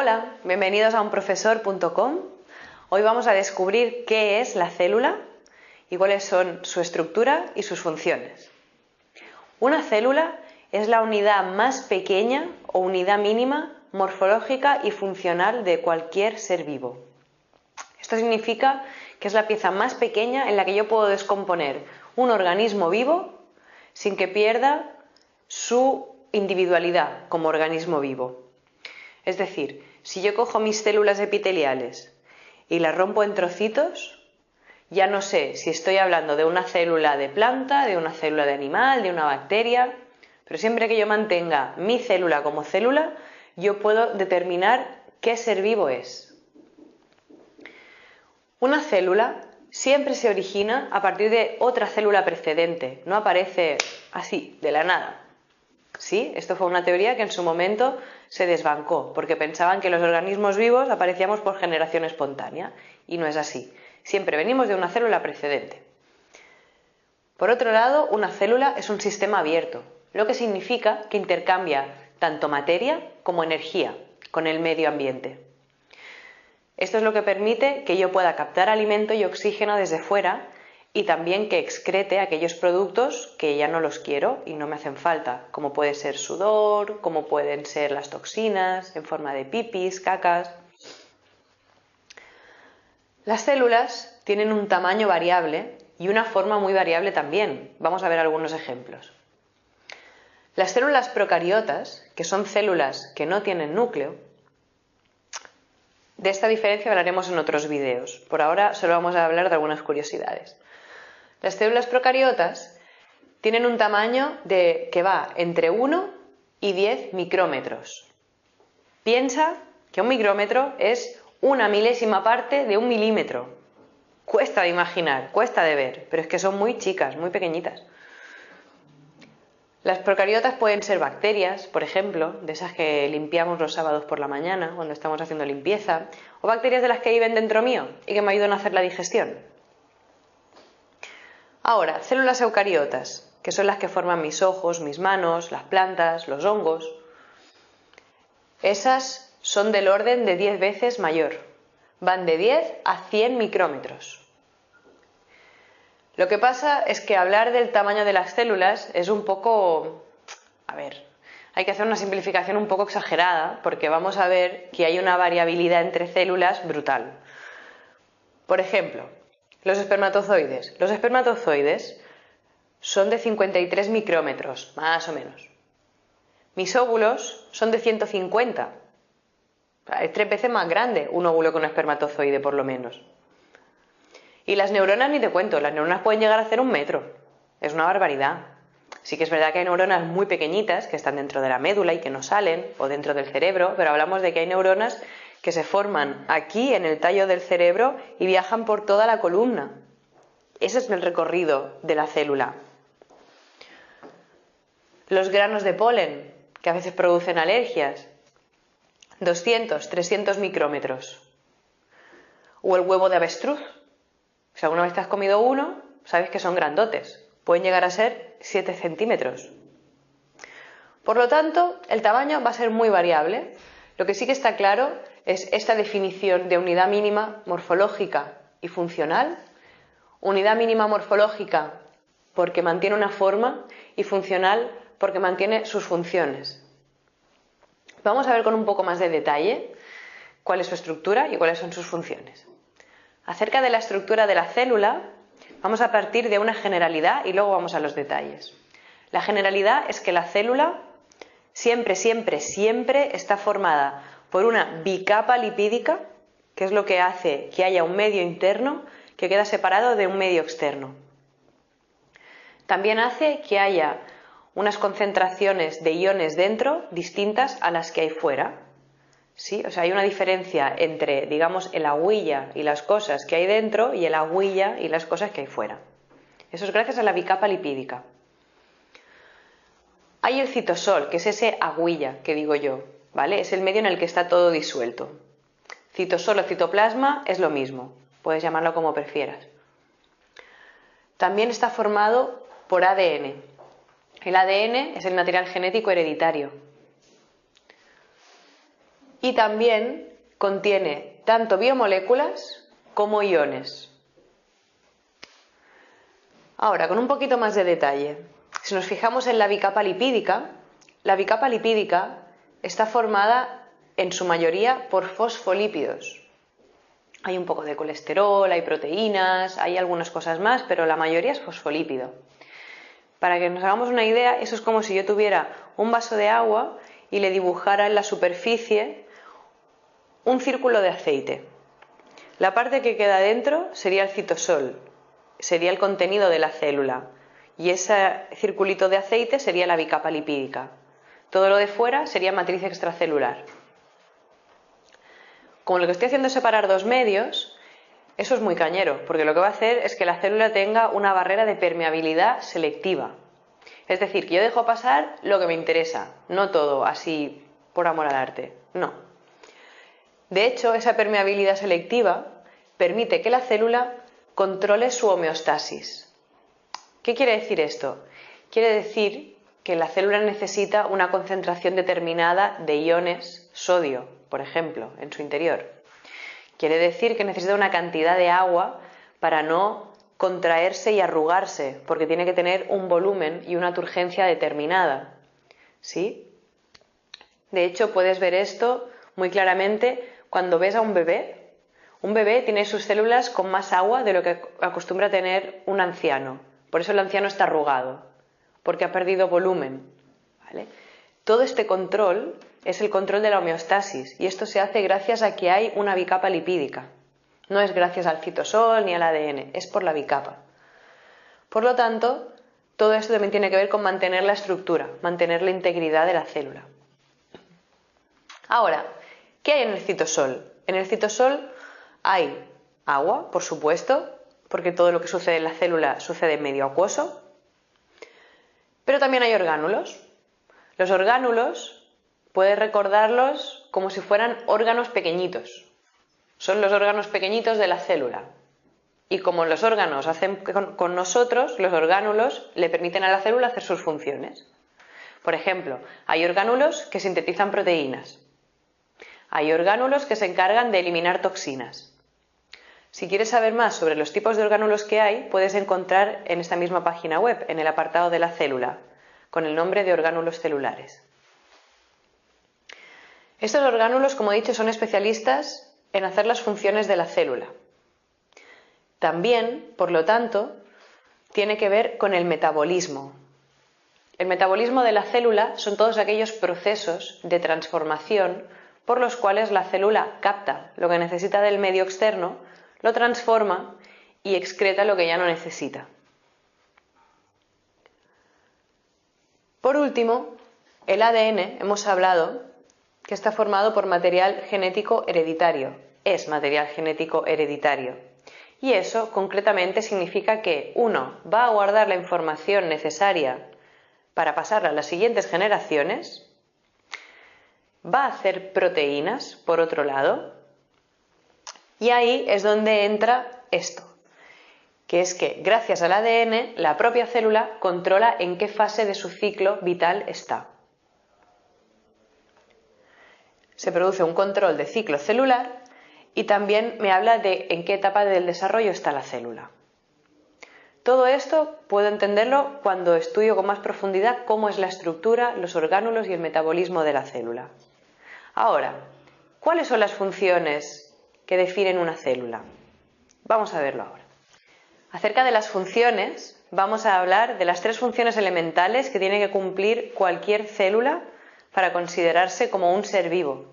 Hola, bienvenidos a unprofesor.com. Hoy vamos a descubrir qué es la célula y cuáles son su estructura y sus funciones. Una célula es la unidad más pequeña o unidad mínima morfológica y funcional de cualquier ser vivo. Esto significa que es la pieza más pequeña en la que yo puedo descomponer un organismo vivo sin que pierda su individualidad como organismo vivo. Es decir, si yo cojo mis células epiteliales y las rompo en trocitos, ya no sé si estoy hablando de una célula de planta, de una célula de animal, de una bacteria, pero siempre que yo mantenga mi célula como célula, yo puedo determinar qué ser vivo es. Una célula siempre se origina a partir de otra célula precedente, no aparece así, de la nada. ¿Sí? Esto fue una teoría que en su momento se desbancó, porque pensaban que los organismos vivos aparecíamos por generación espontánea, y no es así. Siempre venimos de una célula precedente. Por otro lado, una célula es un sistema abierto, lo que significa que intercambia tanto materia como energía con el medio ambiente. Esto es lo que permite que yo pueda captar alimento y oxígeno desde fuera y también que excrete aquellos productos que ya no los quiero y no me hacen falta, como puede ser sudor, como pueden ser las toxinas en forma de pipis, cacas. Las células tienen un tamaño variable y una forma muy variable también. Vamos a ver algunos ejemplos. Las células procariotas, que son células que no tienen núcleo, de esta diferencia hablaremos en otros vídeos. Por ahora solo vamos a hablar de algunas curiosidades. Las células procariotas tienen un tamaño que va entre 1 y 10 micrómetros. Piensa que un micrómetro es una milésima parte de un milímetro. Cuesta de imaginar, cuesta de ver, pero es que son muy chicas, muy pequeñitas. Las procariotas pueden ser bacterias, por ejemplo, de esas que limpiamos los sábados por la mañana cuando estamos haciendo limpieza, o bacterias de las que viven dentro mío y que me ayudan a hacer la digestión. Ahora, células eucariotas, que son las que forman mis ojos, mis manos, las plantas, los hongos. Esas son del orden de 10 veces mayor. Van de 10 a 100 micrómetros. Lo que pasa es que hablar del tamaño de las células es un poco... hay que hacer una simplificación un poco exagerada porque vamos a ver que hay una variabilidad entre células brutal. Por ejemplo, los espermatozoides. Los espermatozoides son de 53 micrómetros, más o menos. Mis óvulos son de 150. Es 3 veces más grande un óvulo que un espermatozoide, por lo menos. Y las neuronas ni te cuento, las neuronas pueden llegar a hacer 1 metro. Es una barbaridad. Sí que es verdad que hay neuronas muy pequeñitas que están dentro de la médula y que no salen, o dentro del cerebro, pero hablamos de que hay neuronas que se forman aquí en el tallo del cerebro y viajan por toda la columna. Ese es el recorrido de la célula. Los granos de polen, que a veces producen alergias, 200, 300 micrómetros. O el huevo de avestruz. Si alguna vez te has comido uno, sabes que son grandotes. Pueden llegar a ser 7 centímetros. Por lo tanto, el tamaño va a ser muy variable. Lo que sí que está claro es esta definición de unidad mínima morfológica y funcional. Unidad mínima morfológica porque mantiene una forma y funcional porque mantiene sus funciones. Vamos a ver con un poco más de detalle cuál es su estructura y cuáles son sus funciones. Acerca de la estructura de la célula, vamos a partir de una generalidad y luego vamos a los detalles. La generalidad es que la célula siempre está formada por una bicapa lipídica, que es lo que hace que haya un medio interno que queda separado de un medio externo. También hace que haya unas concentraciones de iones dentro distintas a las que hay fuera. ¿Sí? O sea, hay una diferencia entre, digamos, el agüilla y las cosas que hay dentro y el agüilla y las cosas que hay fuera. Eso es gracias a la bicapa lipídica. Hay el citosol, que es ese agüilla que digo yo, ¿vale? Es el medio en el que está todo disuelto. Citosol o citoplasma es lo mismo, puedes llamarlo como prefieras. También está formado por ADN. El ADN es el material genético hereditario. y también contiene tanto biomoléculas como iones. Ahora, con un poquito más de detalle, si nos fijamos en la bicapa lipídica está formada en su mayoría por fosfolípidos. Hay un poco de colesterol, hay proteínas, hay algunas cosas más, pero la mayoría es fosfolípido. Para que nos hagamos una idea, eso es como si yo tuviera un vaso de agua y le dibujara en la superficie un círculo de aceite. La parte que queda dentro sería el citosol, sería el contenido de la célula, y ese circulito de aceite sería la bicapa lipídica. Todo lo de fuera sería matriz extracelular. Como lo que estoy haciendo es separar dos medios, eso es muy cañero, porque lo que va a hacer es que la célula tenga una barrera de permeabilidad selectiva. Es decir, que yo dejo pasar lo que me interesa, no todo así por amor al arte, no. De hecho, esa permeabilidad selectiva permite que la célula controle su homeostasis. ¿Qué quiere decir esto? Quiere decir que la célula necesita una concentración determinada de iones sodio, por ejemplo, en su interior. Quiere decir que necesita una cantidad de agua para no contraerse y arrugarse, porque tiene que tener un volumen y una turgencia determinada. ¿Sí? De hecho, puedes ver esto muy claramente cuando ves a un bebé. Un bebé tiene sus células con más agua de lo que acostumbra tener un anciano. Por eso el anciano está arrugado, porque ha perdido volumen. ¿Vale? Todo este control es el control de la homeostasis, y esto se hace gracias a que hay una bicapa lipídica. No es gracias al citosol ni al ADN, es por la bicapa. Por lo tanto, todo esto también tiene que ver con mantener la estructura, mantener la integridad de la célula. Ahora, ¿qué hay en el citosol? En el citosol hay agua, por supuesto, porque todo lo que sucede en la célula sucede en medio acuoso, pero también hay orgánulos. Los orgánulos puedes recordarlos como si fueran órganos pequeñitos. Son los órganos pequeñitos de la célula. Y como los órganos hacen con nosotros, los orgánulos le permiten a la célula hacer sus funciones. Por ejemplo, hay orgánulos que sintetizan proteínas. Hay orgánulos que se encargan de eliminar toxinas. Si quieres saber más sobre los tipos de orgánulos que hay, puedes encontrar en esta misma página web, en el apartado de la célula, con el nombre de orgánulos celulares. Estos orgánulos, como he dicho, son especialistas en hacer las funciones de la célula. También, por lo tanto, tiene que ver con el metabolismo. El metabolismo de la célula son todos aquellos procesos de transformación por los cuales la célula capta lo que necesita del medio externo, lo transforma y excreta lo que ya no necesita. Por último, el ADN, hemos hablado que está formado por material genético hereditario, es material genético hereditario. Y eso concretamente significa que uno va a guardar la información necesaria para pasarla a las siguientes generaciones, va a hacer proteínas, por otro lado, y ahí es donde entra esto, que es que gracias al ADN la propia célula controla en qué fase de su ciclo vital está. Se produce un control de ciclo celular y también me habla de en qué etapa del desarrollo está la célula. Todo esto puedo entenderlo cuando estudio con más profundidad cómo es la estructura, los orgánulos y el metabolismo de la célula. Ahora, ¿cuáles son las funciones que definen una célula? Vamos a verlo ahora. Acerca de las funciones, vamos a hablar de las 3 funciones elementales que tiene que cumplir cualquier célula para considerarse como un ser vivo.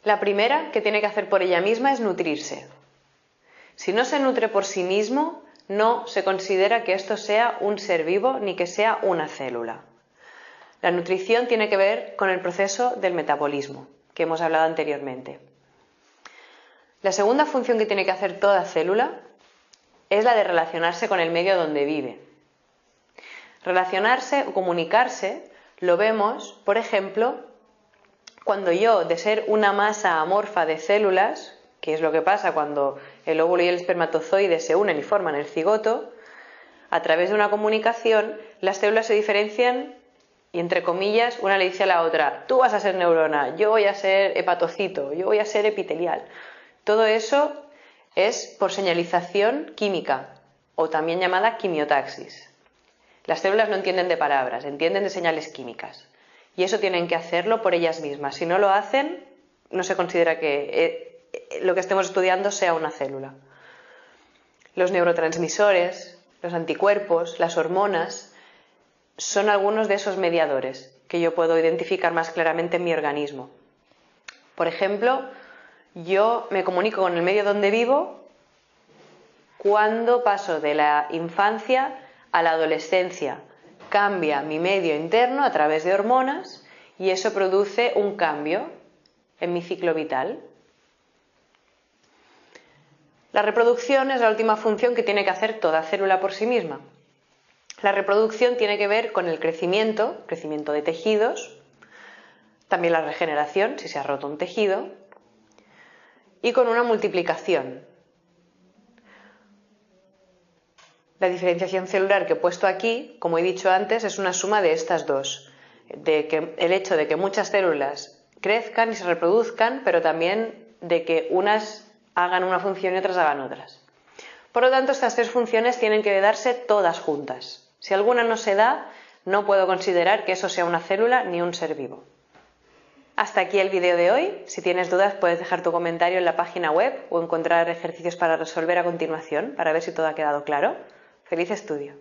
La primera que tiene que hacer por ella misma es nutrirse. Si no se nutre por sí mismo, no se considera que esto sea un ser vivo ni que sea una célula. La nutrición tiene que ver con el proceso del metabolismo, que hemos hablado anteriormente. La segunda función que tiene que hacer toda célula es la de relacionarse con el medio donde vive. Relacionarse o comunicarse lo vemos, por ejemplo, cuando yo, de ser una masa amorfa de células, que es lo que pasa cuando el óvulo y el espermatozoide se unen y forman el cigoto, a través de una comunicación las células se diferencian Y entre comillas, una le dice a la otra, tú vas a ser neurona, yo voy a ser hepatocito, yo voy a ser epitelial. Todo eso es por señalización química, o también llamada quimiotaxis. Las células no entienden de palabras, entienden de señales químicas. Y eso tienen que hacerlo por ellas mismas. Si no lo hacen, no se considera que lo que estemos estudiando sea una célula. Los neurotransmisores, los anticuerpos, las hormonas, son algunos de esos mediadores que yo puedo identificar más claramente en mi organismo. Por ejemplo, yo me comunico con el medio donde vivo cuando paso de la infancia a la adolescencia. Cambia mi medio interno a través de hormonas y eso produce un cambio en mi ciclo vital. La reproducción es la última función que tiene que hacer toda célula por sí misma. La reproducción tiene que ver con el crecimiento de tejidos, también la regeneración, si se ha roto un tejido, y con una multiplicación. La diferenciación celular que he puesto aquí, como he dicho antes, es una suma de estas dos. El hecho de que muchas células crezcan y se reproduzcan, pero también de que unas hagan una función y otras hagan otras. Por lo tanto, estas tres funciones tienen que darse todas juntas. Si alguna no se da, no puedo considerar que eso sea una célula ni un ser vivo. Hasta aquí el vídeo de hoy. Si tienes dudas, puedes dejar tu comentario en la página web o encontrar ejercicios para resolver a continuación para ver si todo ha quedado claro. ¡Feliz estudio!